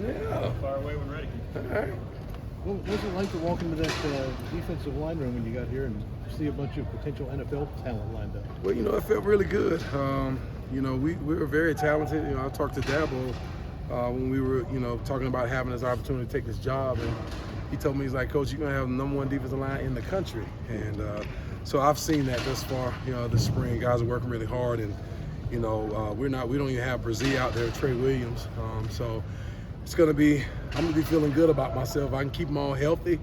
Yeah. Far away when ready. All right. What was it like to walk into that defensive line room when you got here and see a bunch of potential NFL talent lined up? Well, it felt really good. We were very talented. I talked to Dabo when we were, talking about having this opportunity to take this job, and he told me, he's like, Coach, you're gonna have the #1 defensive line in the country, and so I've seen that thus far. This spring, guys are working really hard, and we don't even have Bresee out there, Trey Williams, so it's gonna be. I'm gonna be feeling good about myself. I can keep them all healthy.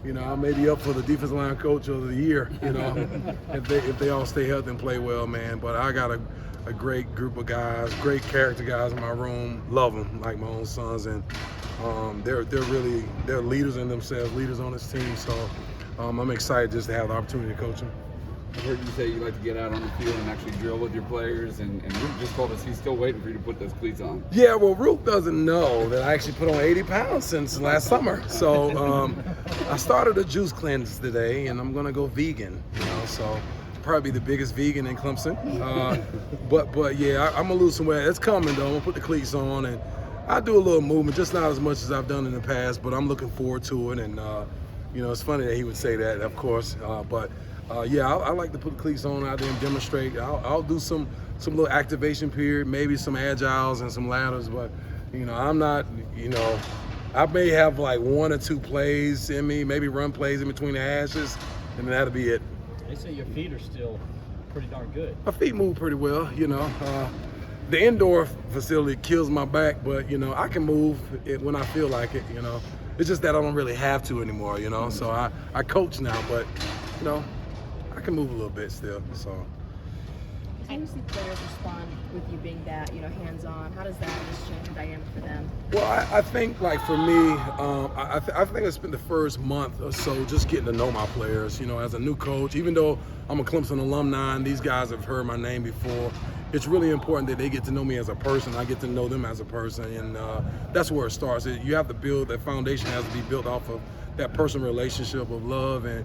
I may be up for the defensive line coach of the year, if they all stay healthy and play well, man. But I got a great group of guys, great character guys in my room. Love them like my own sons, and they're leaders in themselves, leaders on this team. So I'm excited just to have the opportunity to coach them. I heard you say you like to get out on the field and actually drill with your players, and Roop just told us he's still waiting for you to put those cleats on. Yeah, well, Roop doesn't know that I actually put on 80 pounds since last summer. So I started a juice cleanse today, and I'm gonna go vegan. So probably the biggest vegan in Clemson. But yeah, I'm gonna lose some weight. It's coming though. I'm gonna put the cleats on, and I do a little movement, just not as much as I've done in the past. But I'm looking forward to it, and it's funny that he would say that, of course. I like to put the cleats on out there and demonstrate. I'll do some little activation period, maybe some agiles and some ladders, but I'm not, I may have like 1 or 2 plays in me, maybe run plays in between the hashes, and that'll be it. They say your feet are still pretty darn good. My feet move pretty well, The indoor facility kills my back, but I can move it when I feel like it, It's just that I don't really have to anymore, So I coach now, but I can move a little bit still. So. How do you see players respond with you being that, hands-on? How does that just change the dynamic for them? Well, I think, like, for me, I think I spent the first month or so just getting to know my players, as a new coach. Even though I'm a Clemson alumni and these guys have heard my name before, it's really important that they get to know me as a person. I get to know them as a person, and that's where it starts. You have to build, that foundation has to be built off of that personal relationship of love, and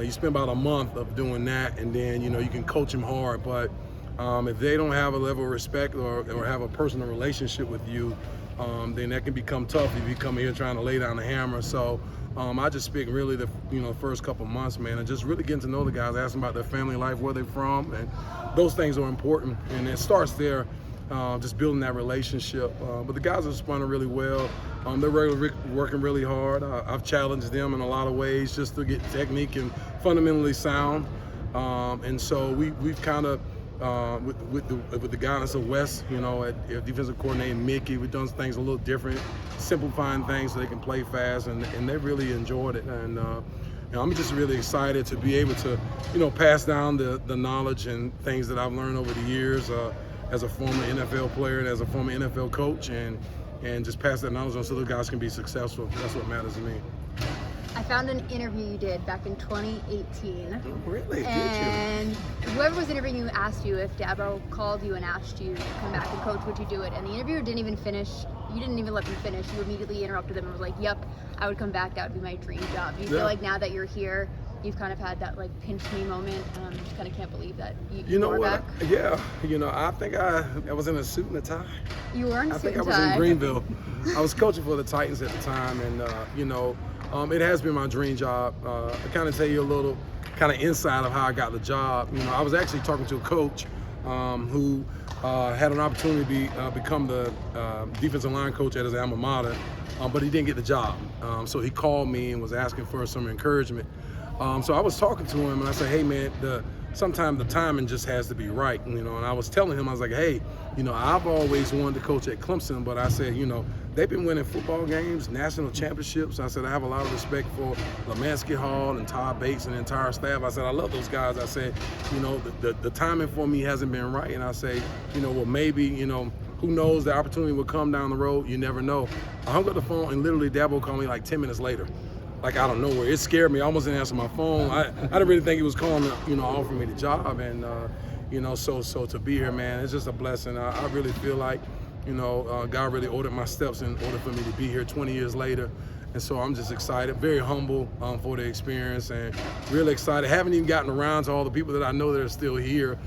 you spend about a month of doing that, and then you can coach them hard. But if they don't have a level of respect or have a personal relationship with you, then that can become tough if you come here trying to lay down the hammer. So I just spent really the first couple months, man, and just really getting to know the guys, asking about their family life, where they're from, and those things are important. And it starts there, just building that relationship. But the guys are responding really well. They're working really hard. I've challenged them in a lot of ways just to get technique and fundamentally sound. And so we've kind of, with the guidance of Wes, at defensive coordinator Mickey, we've done things a little different, simplifying things so they can play fast, and they really enjoyed it. And I'm just really excited to be able to, pass down the knowledge and things that I've learned over the years as a former NFL player and as a former NFL coach, and just pass that knowledge on so the guys can be successful. That's what matters to me. I found an interview you did back in 2018. Oh, really? And whoever was interviewing you asked you if Dabo called you and asked you to come back and coach, would you do it? And the interviewer didn't even finish. You didn't even let them finish. You immediately interrupted them and was like, yep, I would come back. That would be my dream job. Do you feel like now that you're here, you've kind of had that like pinch me moment? Just kind of can't believe that you know are what? back. Yeah, I think I was in a suit and a tie. You were in a suit and tie. I think I was in Greenville. I was coaching for the Titans at the time, and it has been my dream job. I kind of tell you a little kind of inside of how I got the job. I was actually talking to a coach who had an opportunity to become the defensive line coach at his alma mater, but he didn't get the job. So he called me and was asking for some encouragement. So I was talking to him, and I said, hey, man, sometimes the timing just has to be right, and I was telling him, I was like, hey, I've always wanted to coach at Clemson, but I said, they've been winning football games, national championships. I said, I have a lot of respect for Lemansky Hall and Todd Bates and the entire staff. I said, I love those guys. I said, the timing for me hasn't been right, and I say, well, maybe, who knows, the opportunity will come down the road. You never know. I hung up the phone, and literally Dabo called me like 10 minutes later. Like out of nowhere. It scared me. I almost didn't answer my phone. I didn't really think he was calling, offering me the job. And, so to be here, man, it's just a blessing. I really feel like, God really ordered my steps in order for me to be here 20 years later. And so I'm just excited, very humble for the experience, and really excited. Haven't even gotten around to all the people that I know that are still here,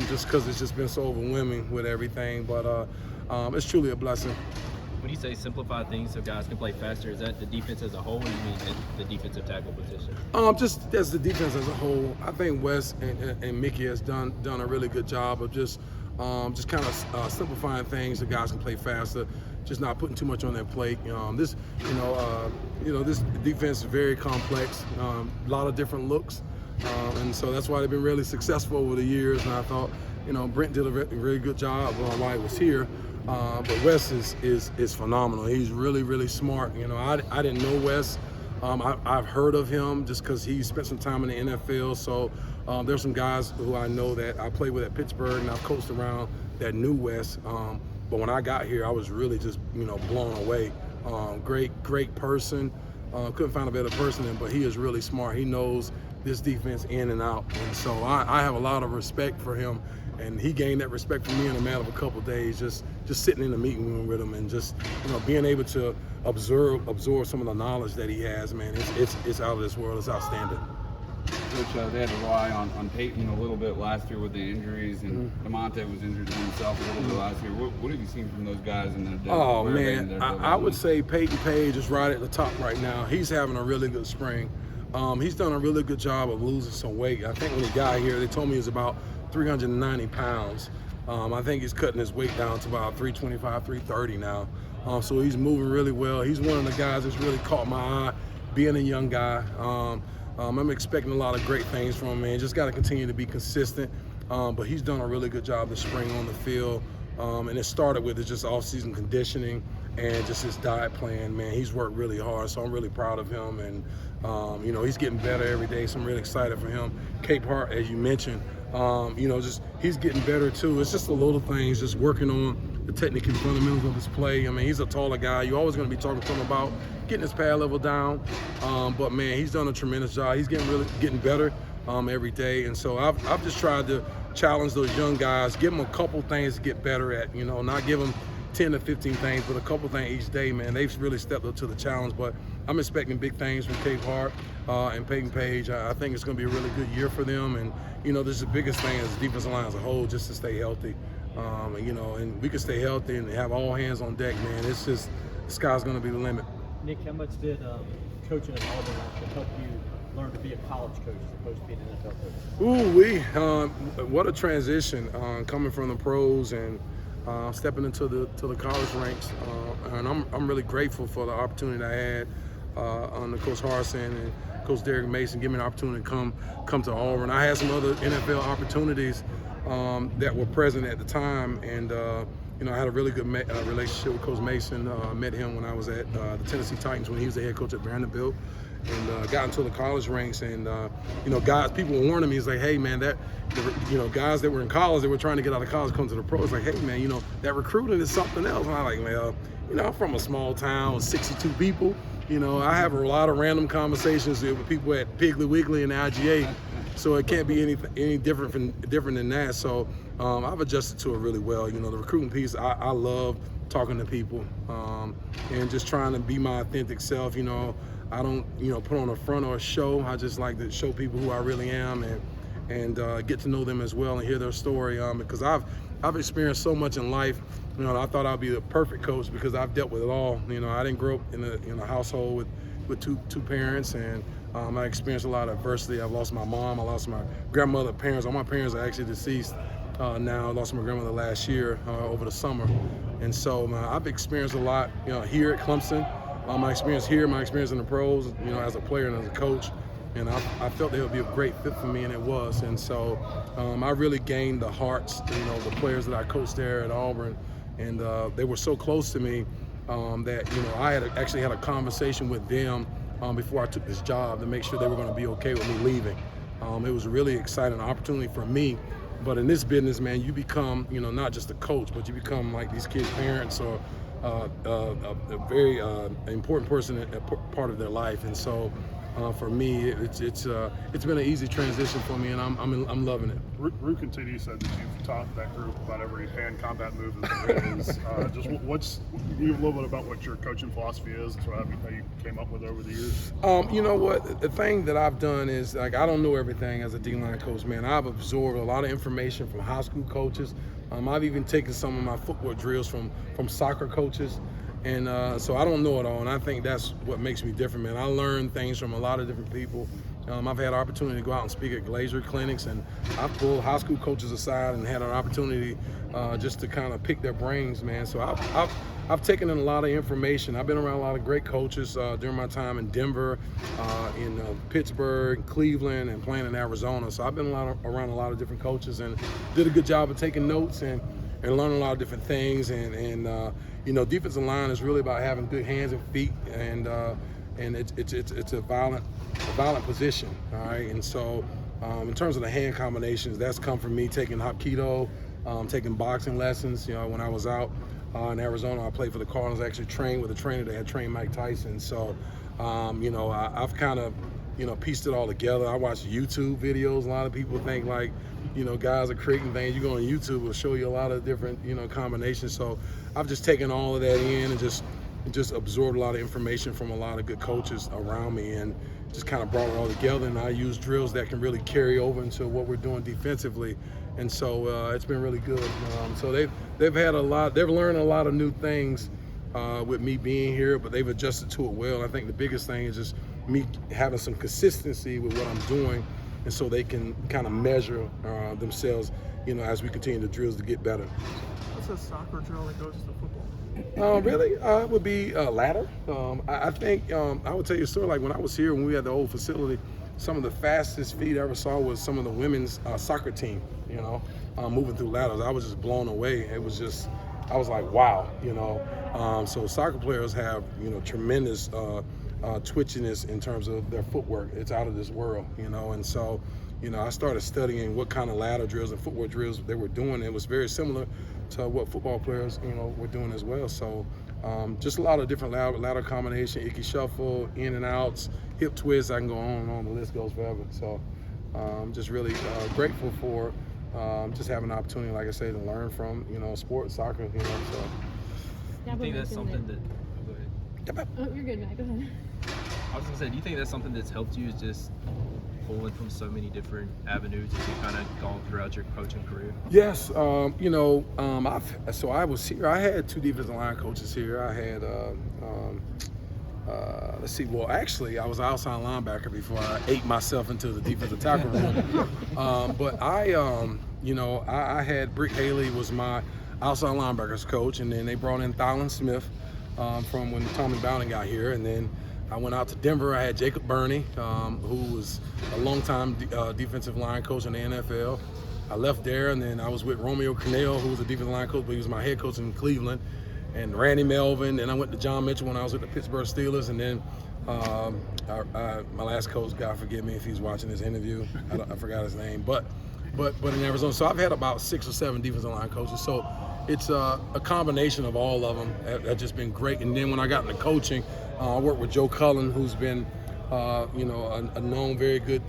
just because it's just been so overwhelming with everything. But it's truly a blessing. When you say simplify things so guys can play faster, is that the defense as a whole, or you mean the defensive tackle position? Just as the defense as a whole, I think Wes and Mickey has done a really good job of just kind of simplifying things so guys can play faster, just not putting too much on their plate. This defense is very complex, a lot of different looks, and so that's why they've been really successful over the years. And I thought, Brent did a very good job while he was here. But Wes is phenomenal. He's really, really smart. I didn't know Wes. I've heard of him just because he spent some time in the NFL. So there's some guys who I know that I played with at Pittsburgh and I've coached around that knew Wes. But when I got here, I was really just blown away. Great person. Couldn't find a better person, but he is really smart. He knows this defense in and out, and so I have a lot of respect for him. And he gained that respect from me in a matter of a couple of days, just sitting in the meeting room with him and just being able to absorb some of the knowledge that he has. Man, it's out of this world. It's outstanding. Coach, they had to rely on Payton a little bit last year with the injuries, and Demonte was injured himself a little bit last year. What have you seen from those guys in their depth? Oh man, I would say Payton Page is right at the top right now. He's having a really good spring. He's done a really good job of losing some weight. I think when he got here, they told me he was about 390 pounds. I think he's cutting his weight down to about 325, 330 now. So he's moving really well. He's one of the guys that's really caught my eye, being a young guy. I'm expecting a lot of great things from him, man. Just got to continue to be consistent. But he's done a really good job this spring on the field. And it started with just off-season conditioning and just his diet plan, man. He's worked really hard, so I'm really proud of him. And, he's getting better every day, so I'm really excited for him. Capehart, as you mentioned, he's getting better too. It's just the little things, just working on the technical fundamentals of his play. I mean, he's a taller guy. You're always going to be talking to him about getting his pad level down. But man, he's done a tremendous job. He's getting better every day. And so I've just tried to challenge those young guys, give them a couple things to get better at. Not give them 10 to 15 things, but a couple things each day, man. They've really stepped up to the challenge. But I'm expecting big things from Capehart and Payton Page. I think it's going to be a really good year for them. And this is the biggest thing as the defensive line as a whole, just to stay healthy. And we can stay healthy and have all hands on deck, man. It's just, the sky's going to be the limit. Nick, how much did coaching at Auburn help you learn to be a college coach as opposed to being an NFL coach? What a transition coming from the pros and stepping into the college ranks. And I'm really grateful for the opportunity I had under Coach Harsin and Coach Derek Mason, give me an opportunity to come to Auburn. I had some other NFL opportunities that were present at the time, and I had a really good relationship with Coach Mason. Met him when I was at the Tennessee Titans when he was the head coach at Vanderbilt, and got into the college ranks. And guys, people were warning me. It's like, hey man, guys that were in college, that were trying to get out of college, come to the pros. Like, hey man, that recruiting is something else. And I'm like, well, I'm from a small town with 62 people. I have a lot of random conversations with people at Piggly Wiggly and the IGA, so it can't be any different than that. So I've adjusted to it really well. The recruiting piece, I love talking to people and just trying to be my authentic self. I don't put on a front or a show. I just like to show people who I really am and get to know them as well and hear their story. Because I've experienced so much in life. I thought I'd be the perfect coach because I've dealt with it all. I didn't grow up in a household with two parents, and I experienced a lot of adversity. I've lost my mom, I lost my grandmother, parents. All my parents are actually deceased now. I lost my grandmother last year over the summer, and so I've experienced a lot. Here at Clemson, my experience here, my experience in the pros. As a player and as a coach. And I felt they would be a great fit for me, and it was. And so I really gained the hearts, the players that I coached there at Auburn. And they were so close to me that, I had actually had a conversation with them before I took this job to make sure they were going to be okay with me leaving. It was a really exciting opportunity for me. But in this business, man, you become, not just a coach, but you become like these kids' parents or a very important person, part of their life. And so for me, it's been an easy transition for me, and I'm loving it. Root continues said that you've taught that group about every hand combat move that there is. Just you a little bit about what your coaching philosophy is, and sort of how you came up with over the years. You know what? The thing that I've done is, like, I don't know everything as a D-line coach, man. I've absorbed a lot of information from high school coaches. I've even taken some of my footwork drills from soccer coaches. And so I don't know it all, and I think that's what makes me different, man. I learn things from a lot of different people. I've had an opportunity to go out and speak at Glazier clinics, and I've pulled high school coaches aside and had an opportunity just to kind of pick their brains, man. So I've taken in a lot of information. I've been around a lot of great coaches during my time in Denver, in Pittsburgh, Cleveland, and playing in Arizona. So I've been around a lot of different coaches and did a good job of taking notes and learning a lot of different things. And you know, defensive line is really about having good hands and feet, and it's a violent position, all right? And so in terms of the hand combinations, that's come from me taking Hapkido, taking boxing lessons. You know, when I was out in Arizona, I played for the Cardinals. I actually trained with a trainer that had trained Mike Tyson. So, you know, I've kind of, you know, pieced it all together. I watch YouTube videos. A lot of people think like, you know, guys are creating things. You go on YouTube, it'll show you a lot of different, you know, combinations. So I've just taken all of that in and just absorbed a lot of information from a lot of good coaches around me and just kind of brought it all together. And I use drills that can really carry over into what we're doing defensively. And so it's been really good. So they've learned a lot of new things with me being here, but they've adjusted to it well. I think the biggest thing is just me having some consistency with what I'm doing, and so they can kind of measure themselves, you know, as we continue the drills to get better. What's a soccer drill that goes to football? Really, it would be ladder. I think I would tell you a story. Like when I was here, when we had the old facility, some of the fastest feet I ever saw was some of the women's soccer team. You know, moving through ladders, I was just blown away. It was just, I was like, wow. You know, so soccer players have, you know, tremendous twitchiness in terms of their footwork. It's out of this world. You know, and so, you know, I started studying what kind of ladder drills and footwork drills they were doing. It was very similar to what football players, you know, were doing as well. So just a lot of different ladder combination, icky shuffle, in and outs, hip twists. I can go on and on. The list goes forever. So just really grateful for just having an opportunity, like I say, to learn from, you know, sports, soccer, you know. So. You think that's something that? Oh, go ahead. Oh, you're good, Matt. Go ahead. I was gonna say, do you think that's something that's helped you, is just pulling from so many different avenues that you've kind of gone throughout your coaching career? Yes, you know, I was here. I had two defensive line coaches here. I had, let's see. Well, actually, I was outside linebacker before I ate myself into the defensive tackle room. But you know, I had Brick Haley was my outside linebackers coach, and then they brought in Thylan Smith from when Tommy Bowden got here, and then I went out to Denver. I had Jacob Burney, who was a longtime defensive line coach in the NFL. I left there, and then I was with Romeo Cornell, who was a defensive line coach, but he was my head coach in Cleveland, and Randy Melvin. And I went to John Mitchell when I was with the Pittsburgh Steelers, and then my last coach, God forgive me if he's watching this interview, I forgot his name, but in Arizona. So I've had about 6 or 7 defensive line coaches. So it's a combination of all of them. That's just been great. And then when I got into coaching, I worked with Joe Cullen, who's been, you know, a known very good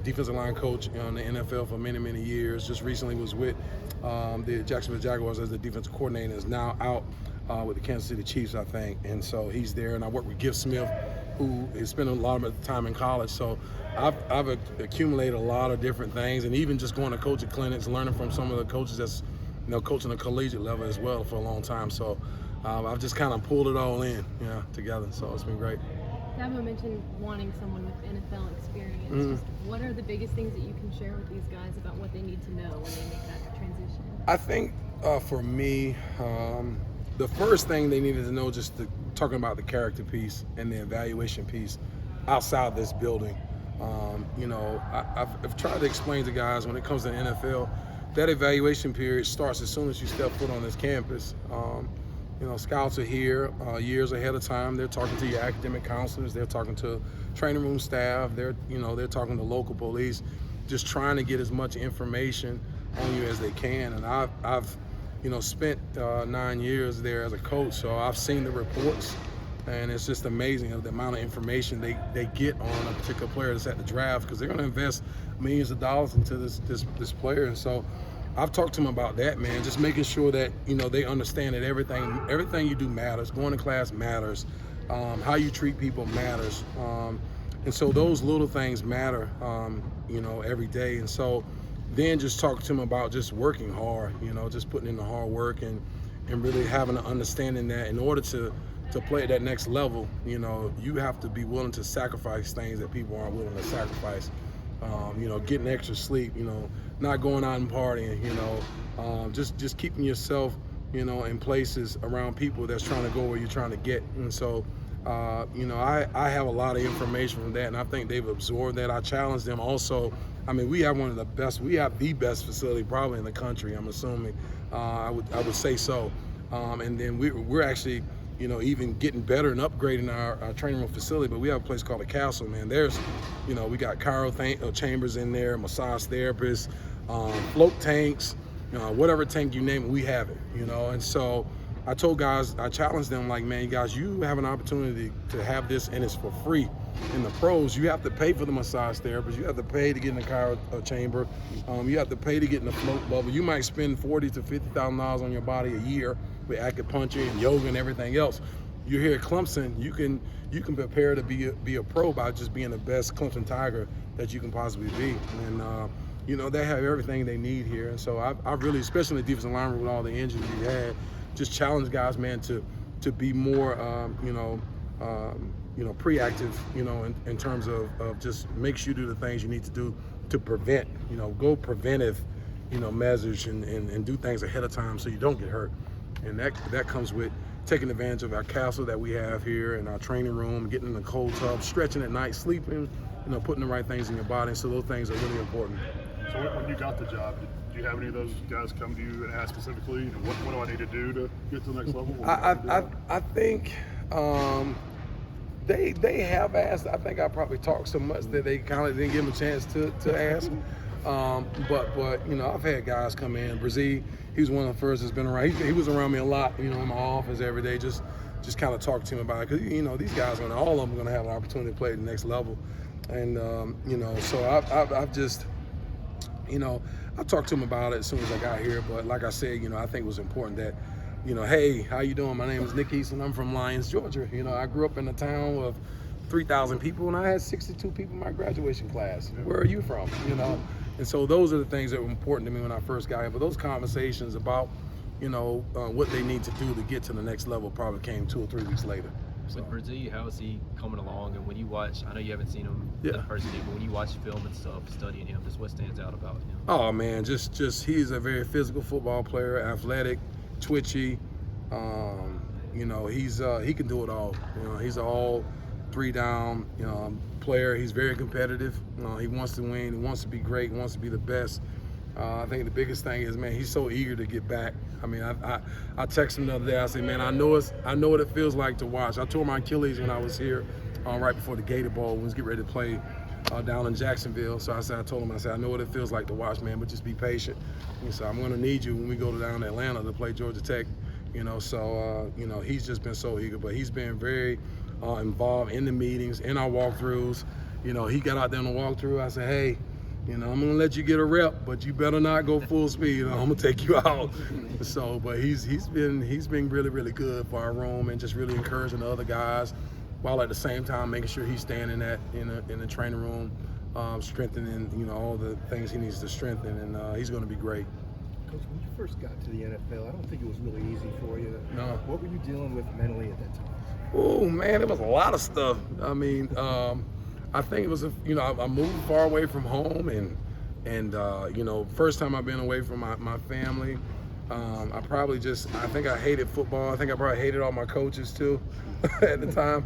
defensive line coach in the NFL for many, many years. Just recently was with the Jacksonville Jaguars as the defensive coordinator. Is now out with the Kansas City Chiefs, I think. And so he's there. And I worked with Giff Smith, who has spent a lot of time in college. So I've accumulated a lot of different things, and even just going to coaching clinics, learning from some of the coaches that's, you know, coaching the collegiate level as well for a long time. So I've just kind of pulled it all in, you know, together. So it's been great. Dabo mentioned wanting someone with NFL experience. Just what are the biggest things that you can share with these guys about what they need to know when they make that transition? I think for me, the first thing they needed to know, just talking about the character piece and the evaluation piece outside this building. You know, I've tried to explain to guys when it comes to the NFL, that evaluation period starts as soon as you step foot on this campus. You know, scouts are here years ahead of time. They're talking to your academic counselors. They're talking to training room staff. They're talking to local police, just trying to get as much information on you as they can. And I've you know, spent 9 years there as a coach, so I've seen the reports, and it's just amazing the amount of information they get on a particular player that's at the draft, because they're going to invest millions of dollars into this player. And so I've talked to them about that, man, just making sure that, you know, they understand that everything you do matters. Going to class matters. How you treat people matters. And so those little things matter, you know, every day. And so then just talk to them about just working hard, you know, just putting in the hard work and really having an understanding that in order to to play at that next level, you know, you have to be willing to sacrifice things that people aren't willing to sacrifice. You know, getting extra sleep, you know, not going out and partying, you know, just keeping yourself, you know, in places around people that's trying to go where you're trying to get. And so, you know, I have a lot of information from that, and I think they've absorbed that. I challenge them also. I mean, we have the best facility probably in the country, I'm assuming. I would say so. And then we're actually, you know, even getting better and upgrading our training room facility. But we have a place called the Castle, man. There's, you know, we got cryo chambers in there, massage therapists, float tanks, whatever tank you name it, we have it, you know. And so I told guys, I challenged them, like, man, you guys, you have an opportunity to have this, and it's for free. In the pros, you have to pay for the massage therapist. You have to pay to get in the cryo chamber. You have to pay to get in the float bubble. You might spend $40,000 to $50,000 on your body a year with acupuncture and yoga and everything else. You're here at Clemson, you can prepare to be a pro by just being the best Clemson Tiger that you can possibly be. And you know, they have everything they need here. And so I really, especially in the defensive line with all the injuries we had, just challenge guys, man, to be more, proactive, you know, in terms of just make sure you do the things you need to do to prevent, you know, go preventive, you know, measures and do things ahead of time so you don't get hurt. And that comes with taking advantage of our castle that we have here and our training room, getting in the cold tub, stretching at night, sleeping, you know, putting the right things in your body. So those things are really important. So when you got the job, did you have any of those guys come to you and ask specifically, you know, what do I need to do to get to the next level? I think they have asked. I think I probably talked so much that they kind of didn't give them a chance to ask. But you know, I've had guys come in. Bresee, he was one of the first that's been around. He was around me a lot, you know, in my office every day, just kind of talk to him about it. Because, you know, these guys, all of them are going to have an opportunity to play at the next level. And, you know, so I've just, you know, I talked to him about it as soon as I got here. But like I said, you know, I think it was important that, you know, hey, how you doing? My name is Nick Eason. I'm from Lyons, Georgia. You know, I grew up in a town of 3,000 people, and I had 62 people in my graduation class. Where are you from? You know? And so those are the things that were important to me when I first got here. But those conversations about, you know, what they need to do to get to the next level probably came 2 or 3 weeks later. So. With Bresee, how is he coming along? And when you watch, I know you haven't seen him in person, but when you watch film and stuff, studying him, just what stands out about him? Oh man, just he's a very physical football player, athletic, twitchy. You know, he can do it all. You know, he's an all 3 down, you know, player. He's very competitive. He wants to win. He wants to be great. He wants to be the best. I think the biggest thing is, man, he's so eager to get back. I mean, I texted him the other day. I said, man, I know what it feels like to watch. I tore my Achilles when I was here right before the Gator Bowl. We was getting ready to play down in Jacksonville. So I told him, I know what it feels like to watch, man, but just be patient. And so I'm going to need you when we go down to Atlanta to play Georgia Tech. You know, so, you know, he's just been so eager. But he's been very involved in the meetings, in our walkthroughs. You know, he got out there on the walkthrough. I said, hey, you know, I'm gonna let you get a rep, but you better not go full speed. You know, I'm gonna take you out. So, but he's been really, really good for our room and just really encouraging the other guys, while at the same time making sure he's staying in the training room, strengthening, you know, all the things he needs to strengthen, and he's gonna be great. Coach, when you first got to the NFL, I don't think it was really easy for you. No. What were you dealing with mentally at that time? Oh man, it was a lot of stuff. I mean, I think it was, you know, I moved far away from home, and you know, first time I've been away from my family. I think I hated football. I think I probably hated all my coaches too at the time.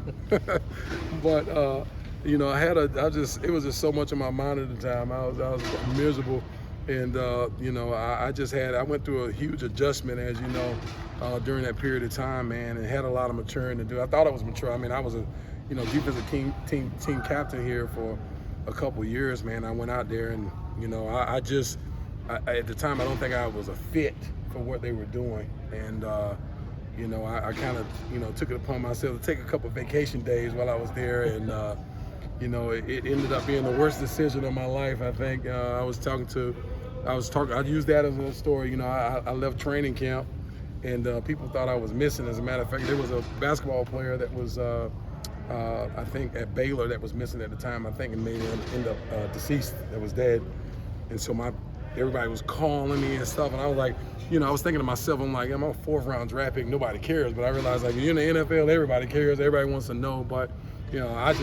But you know, it was just so much on my mind at the time. I was miserable, and you know, I went through a huge adjustment, as you know, during that period of time, man, and had a lot of maturing to do. I thought I was mature. I mean, I was a defensive team captain here for a couple years, man. I went out there, and you know, I at the time I don't think I was a fit for what they were doing, and you know, I kind of, you know, took it upon myself to take a couple vacation days while I was there, and you know, it ended up being the worst decision of my life. I think I used that as a story. You know, I left training camp, and people thought I was missing. As a matter of fact, there was a basketball player that was I think at Baylor that was missing at the time. I think it made him end up deceased, that was dead. And so my everybody was calling me and stuff, and I was like, I was thinking to myself, I'm like, I'm a 4th round draft pick, nobody cares. But I realized, like, when you're in the NFL, everybody cares, everybody wants to know. But I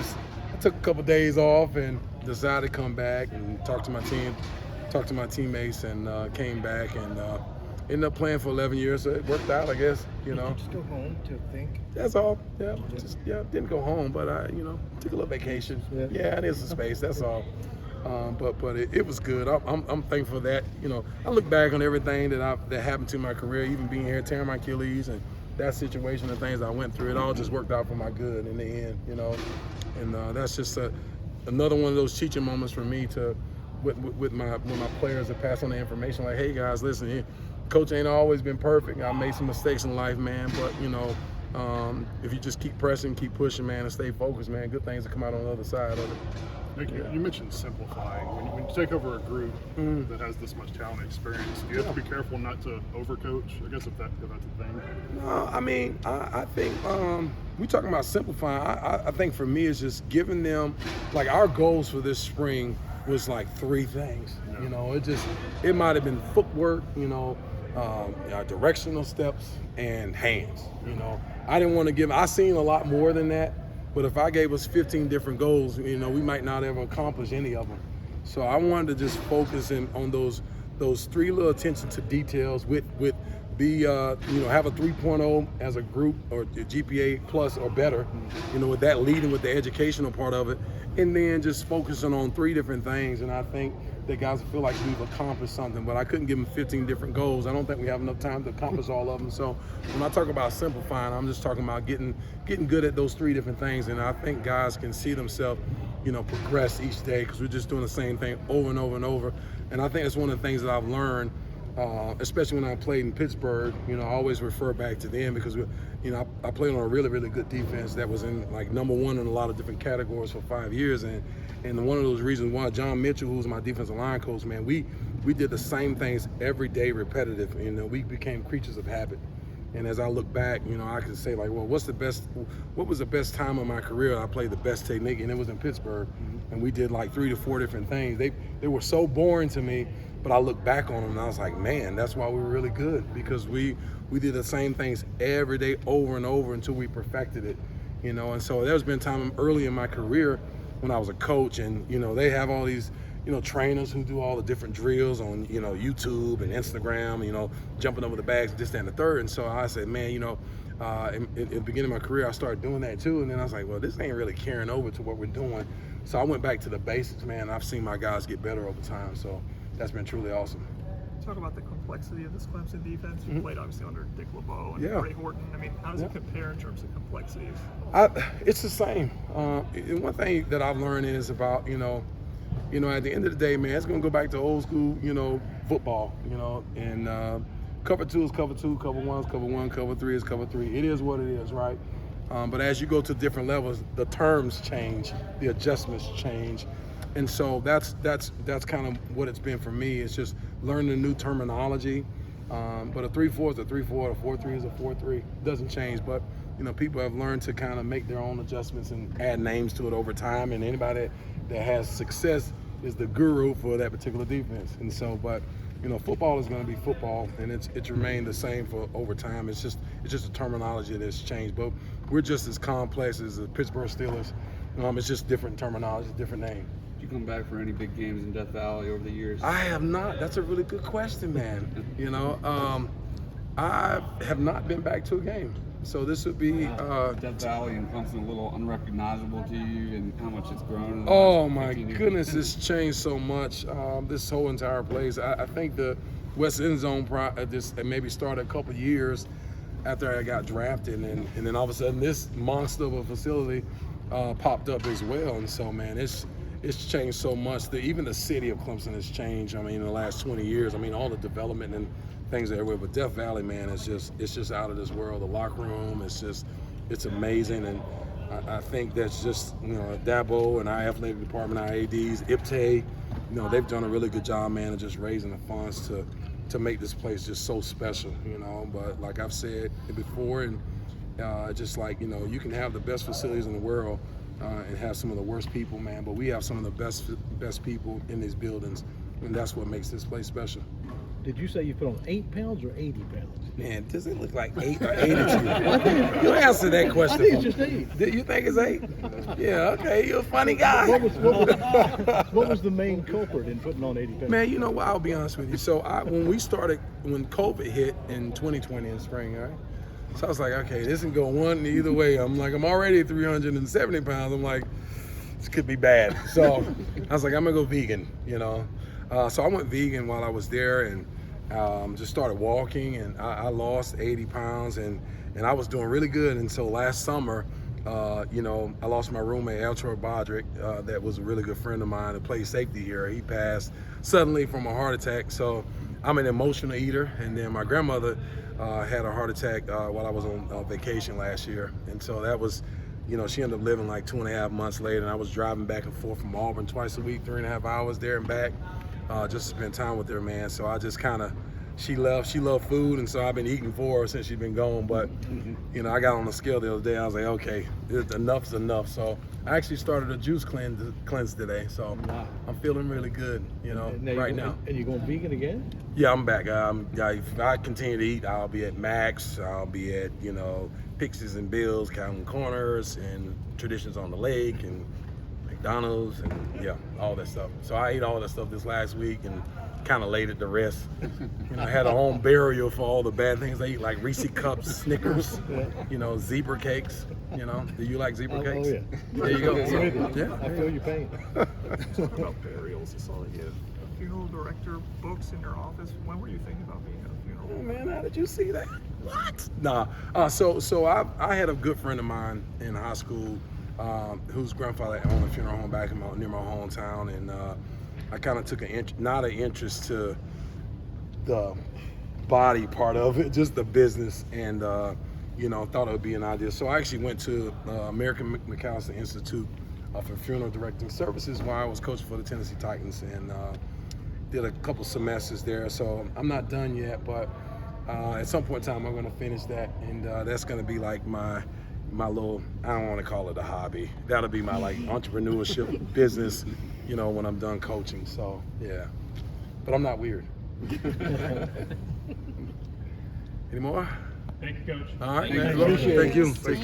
took a couple days off and decided to come back and talk to my teammates, and came back and ended up playing for 11 years. So it worked out, I guess. Did you just go home to think? That's all. Yeah, didn't go home, but I took a little vacation. Yeah, I needed some space. That's all. But it was good. I'm thankful for that. I look back on everything that happened to my career, even being here, tearing my Achilles, and that situation and things I went through. It all just worked out for my good in the end. And that's just another one of those teaching moments for me with my players to pass on the information. Like, hey guys, listen, coach ain't always been perfect. I made some mistakes in life, man. But if you just keep pressing, keep pushing, man, and stay focused, man, good things will come out on the other side of it. Nick, you mentioned simplifying. When you take over a group that has this much talent and experience, do you have to be careful not to overcoach? I guess if that's a thing. No, I mean, I think we talking about simplifying. I think for me, it's just giving them, like, our goals for this spring was like 3 things. Yeah. It might have been footwork, directional steps, and hands. I didn't want to give. I seen a lot more than that. But if I gave us 15 different goals, we might not ever accomplish any of them. So I wanted to just focus on those 3 little attention to details have a 3.0 as a group, or GPA plus or better, with that leading with the educational part of it, and then just focusing on 3 different things. And I think that guys feel like we've accomplished something, but I couldn't give them 15 different goals. I don't think we have enough time to accomplish all of them. So when I talk about simplifying, I'm just talking about getting good at those 3 different things. And I think guys can see themselves, progress each day, because we're just doing the same thing over and over and over. And I think that's one of the things that I've learned, especially when I played in Pittsburgh. I always refer back to them because I played on a really, really good defense that was in like number 1 in a lot of different categories for 5 years. And one of those reasons why John Mitchell, who was my defensive line coach, man, we did the same things every day, repetitive. We became creatures of habit. And as I look back, I can say, like, well, what was the best time of my career? I played the best technique, and it was in Pittsburgh. And we did like 3 to 4 different things. They were so boring to me, but I look back on them and I was like, man, that's why we were really good, because we did the same things every day over and over until we perfected it. And so there's been time early in my career when I was a coach, and they have all these trainers who do all the different drills on YouTube and Instagram, jumping over the bags, this, that, and the third. And so I said, man, in the beginning of my career, I started doing that too. And then I was like, well, this ain't really carrying over to what we're doing. So I went back to the basics, man. I've seen my guys get better over time. So that's been truly awesome. Talk about the complexity of this Clemson defense. You played obviously under Dick LeBeau and Ray Horton. I mean, how does it compare in terms of complexities? It's the same. One thing that I've learned is about, at the end of the day, man, it's going to go back to old school, football, and cover 2 is cover 2, cover 1 is cover 1, cover 3 is cover 3. It is what it is, right? But as you go to different levels, the terms change, the adjustments change. And so that's kind of what it's been for me. It's just learning a new terminology. But a 3-4 is a 3-4, a 4-3 is a 4-3. It doesn't change, but people have learned to kind of make their own adjustments and add names to it over time. And anybody that has success is the guru for that particular defense. And so, but football is going to be football, and it's remained the same for over time. It's just a terminology that's changed. But we're just as complex as the Pittsburgh Steelers. It's just different terminology, different name. Did you come back for any big games in Death Valley over the years? I have not. That's a really good question, man. I have not been back to a game. So this would be Death Valley and Clemson a little unrecognizable to you, and how much it's grown in the oh last my 15 years. goodness, it's changed so much. This whole entire place. I think the West End Zone just maybe started a couple of years after I got drafted, and then all of a sudden this monster of a facility popped up as well. And so, man, it's changed so much. Even the city of Clemson has changed. I mean, in the last 20 years. I mean, all the development and things everywhere. But Death Valley, man, it's just out of this world. The locker room, it's amazing. And I think that's just, Dabo and our athletic department, our ADs, IPTE, they've done a really good job, man, of just raising the funds to make this place just so special, But like I've said before, and just like, you can have the best facilities in the world and have some of the worst people, man, but we have some of the best people in these buildings. and that's what makes this place special. Did you say you put on 8 pounds or 80 pounds? Man, does it look like 8 or 80 to you? You answer that question. I think it's just 8. You think it's 8? Yeah, okay, you're a funny guy. What was the main culprit in putting on 80 pounds? Man, you know what, I'll be honest with you. So when COVID hit in 2020 in spring, right? So I was like, okay, this can go one either way. I'm already 370 pounds. I'm like, this could be bad. So I was like, I'm gonna go vegan, you know. So I went vegan while I was there and just started walking, and I lost 80 pounds, and I was doing really good. And so last summer, you know, I lost my roommate, Troy Bodrick, that was a really good friend of mine that played safety here. He passed suddenly from a heart attack. So I'm an emotional eater, and then my grandmother had a heart attack while I was on vacation last year. And so that was, you know, she ended up living like 2.5 months later, and I was driving back and forth from Auburn twice a week, 3.5 hours there and back, just to spend time with her, man. So I just kind of, she loved food, and so I've been eating for her since she's been gone. But, you know, I got on the scale the other day. I was like, okay, enough's enough. So I actually started a juice cleanse today. So I'm feeling really good, you know, right now. And you going vegan again? Yeah, I'm back. If I continue to eat, I'll be at Max. I'll be at, you know, Pixies and Bills, Counting Corners, and Traditions on the Lake, and McDonald's, and yeah, all that stuff. So I ate all that stuff this last week and kind of laid it to rest. You know, I had a home burial for all the bad things I eat, like Reese Cups, Snickers, you know, zebra cakes. You know, do you like zebra cakes? Oh yeah. There you go. So, yeah, I feel your pain. Talking about burials, I saw that you had funeral director books in your office. When were you thinking about being a funeral? Oh man, how did you see that? What? Nah. So I had a good friend of mine in high school whose grandfather owned a funeral home back near my hometown, and I kind of took not an interest to the body part of it, just the business, and you know, thought it would be an idea. So I actually went to American McAllister Institute for Funeral Directing Services while I was coaching for the Tennessee Titans, and did a couple semesters there. So I'm not done yet, but at some point in time I'm going to finish that, and that's going to be like my little, I don't want to call it a hobby. That'll be my like entrepreneurship business, you know, when I'm done coaching. So yeah, but I'm not weird. Any more? Thank you, Coach. All right, Thank man. you. Thank you. Take care.